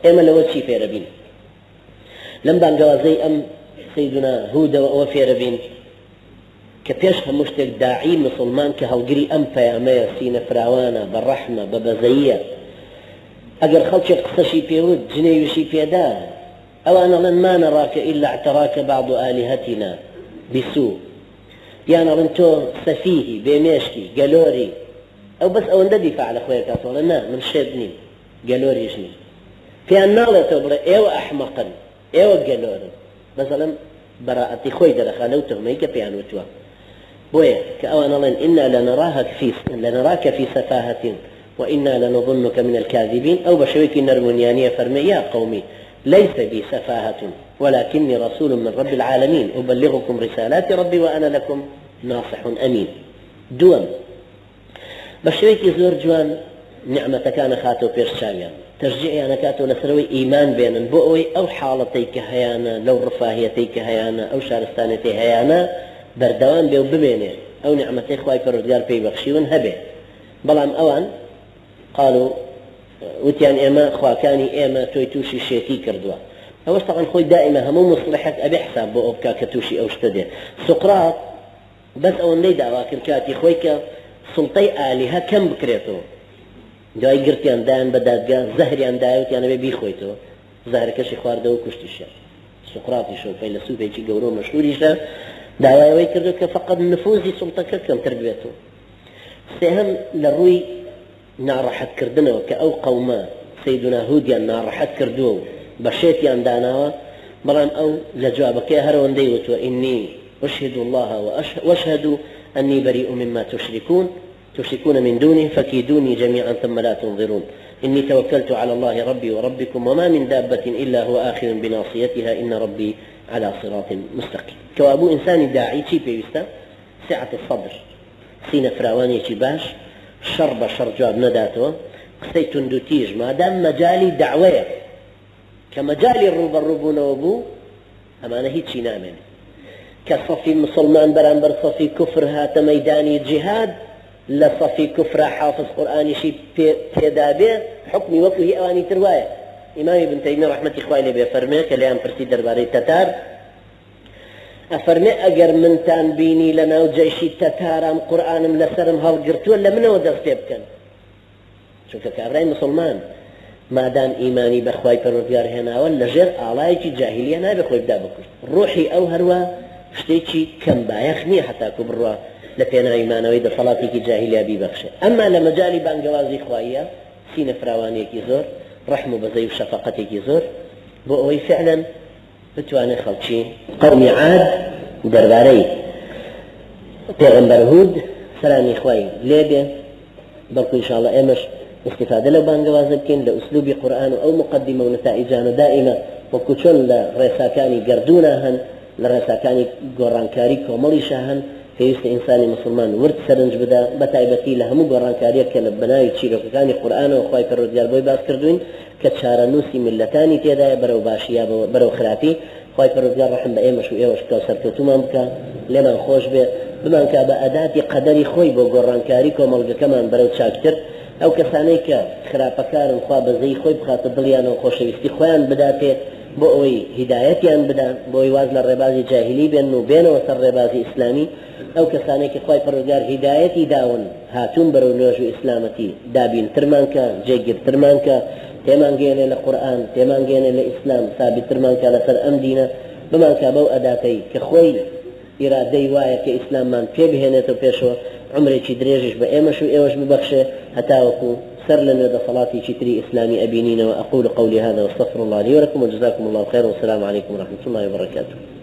ئێمە لەوە چی فێرە بین لەم بانگەوازەی ئەم سەیدنا هودەوە ئەوە فێرە بین کە پێش هەموو شتێک داعی مسلمان کە هەڵگری ئەم پەیامەیە سینە فراوانە بە ڕەحمە بە بەزەییە ئەگەر خەڵکێک قسەشی پێوت جنێویشی پێدا ئەوانەڵێن ما نەڕاکە ئیلا اعتراکە بعض ئالیهەتینا بسوء یانەڵێن تۆ سەفیهی بێمێشکی گەلۆری ئەو بەس ئەوەندە دیفاع لە خۆی کاتۆڵە نا من شێت نیم گەلۆریش نیم پێیان ناڵێتەوە بڵێ ئێوە ئەحمەقن ئێوە گەلۆرن مەسەڵەن بەراعەتی خۆی دەرەخا لەو تۆمەی کە پێیان وتووە بۆیە کە ئەوانەڵێن ئینا لەنەراکە فی سەفاهەتین وإنا لنظنك من الكاذبين أو بشويك نرمونيانية فرمي يا قومي ليس بي سفاهة ولكني رسول من رب العالمين أبلغكم رسالات ربي وأنا لكم ناصح أمين دوم بشويك زور جوان نعمة كان خاتو بيرشاويان تشجيعي أنا كاتو لسروي إيمان بينا بؤوي أو حالتيك هيانا لو رفاهيتيك هيانا أو شارستانتي هيانا بردوان بيو ببيني أو نعمتي خواي فرودقار بي بخشيون هبه بلام أوان قالوا وتيان إما خواكاني إما تويتوشي شيتي كردوا أوش طبعا خوي دائما همو مصلحة أبي حساب بو أبكا كتوشي أو اشتدي سقراط بس أول لي دعوا كركاتي خويك سلطي آلهة كم بكريتو جاي قرتيان دائما بدادقا زهريان دايوت يعني بي خويتو زهر كشي خواردو وكشتشا سقراطي شو فيلسوف يجي قورو مشهوري شا دعوا كردو فقد نفوذي سلطك كم تربيته سهم للروي ناڕەحەت کردنەوە کە ئەو قەومە سەیدنا هودیان ناڕەحەت کردووە و بەشێتیان داناوە بەڵام ئەو لە جوابەکەی هەرەوەندەی وتووە ئینی أشهد الله وأشهد أني بريء مما تشركون من دونه فكيدوني جميعا ثم لا تنظرون إني توكلت على الله ربي وربكم وما من دابة إلا هو آخذ بناصيتها إن ربي على صراط مستقيم كوابو إنسان داعي شي بيوستا سعة الصدر سينة فراواني شي باش شر بشر جواب نداتو قسەی توندوتیژ مادام مەجای دعوەیە کە مەجای ڕوبەڕووبوونەوە بوو ئەمانە هیچی نامێنێ کە سەفی مسلمان بەرامبەر سەفی کوفر هاتە مەیدانی جیهاد لە سەفی کوفرە حافظ قورئانیشی پێدا بێ حکمی وەکو هی ئەوانی تر وایە ئیمامی ابن تەیمیە ڕەحمەتی خوای لێ بێ فەرمێ کە لێیان پرسی دەربارەی تەتار ئەفەرمێ ئەگەر منتان بینی لە ناو جەیشی تەتارم قورئانم لەسرم هەڵگرتووە لە منەوە دەست پێ بکەن چونکە کابرای مسلمان مادام ئیمانی بەخوای پەروەردگار هێناوە لەژێر ئاڵایەکی جاهیلیە نابێ خۆی بدا بکوشت ڕۆحی ئەو هەروە شتێکی کەم بایەخ نییە هەتاکو بڕوە لە پێناویمانەوەی دەسەڵاتێکی جاهیلیا بیبەخشێ ئەمما لە مەجای بانگەوازی خواییە سینە فراوانێکی زۆر ڕەحم و بەزەی و شەفەقەتێکی زۆر بۆ ئەوەی فعلا بتوانێت خەڵکی قەومی عاد دەربارەی پێغەمبەر هود سەلامی خوای لێ بێ بەڵکو ئینشاءڵڵا ئێمەش استفادە لەو بانگەوازە بکەین لە ئوسلوبی قورئان و ئەو مقدمە و نەتائیجانە دائیمە وەکو چۆن لە ڕێساکانی گەردوونە هەن لە ڕێساکانی گۆڕانکاری کۆمەڵیشە هەن پێویستە ئینسانی مسلمان ورد سەرنج بدە بەتایبەتی لە هەموو گۆڕانکاریەک کە لە بەناوی چیرۆکەکانی قورئانەوە خوای پەروەردگار بۆی باس کردوین کە چارەنووسی میلەتانی تێدایە بەرەو باشیە بەرەو خراپی خوای پەروەردگار ڕەحم بە ئێمەش و ئێوەش بکە و سەرکەوتومان بکە لێمان خۆش بێ بمانکە بە ئەداتی قەدەری خۆی بۆ گۆڕانکاری کۆمەڵگەکەمان بەرەو چاکتر ئەو کەسانەی کە خراپەکارن خوا بەزەی خۆی بخاتە دڵیانەوە خۆشەویستی خۆیان بداتێ بۆ ئەوەی هیدایەتیان بدەن بۆی واز لە ڕێبازی جاهیلی بێن و بێنەوە سەر ڕێبازی ئیسلامی ئەو کەسانێک کە خوای پەروەردگار هیدایەتی داون هاتوون بەرەو نوێژ و ئیسلامەتی دابینترمان کە جێگیرترمان کە تێمان گێنێ لە قورئان تێمان گێنێ لە ئیسلام ثابتترمان کە لەسەر ئەم دینە بمانکە بەو ئەداتەی کە خۆی ئیرادەی وایە کە ئیسلاممان پێ بهێنێتەوە پێشەوە عمرێکی درێژش بە ئێمەش و ئێوەش ببەخشێ هەتاوەکو سر لنا صلاتي شتري إسلامي أبينين وأقول قولي هذا واستغفر الله لي ولكم وجزاكم الله خيرا والسلام عليكم ورحمة الله وبركاته.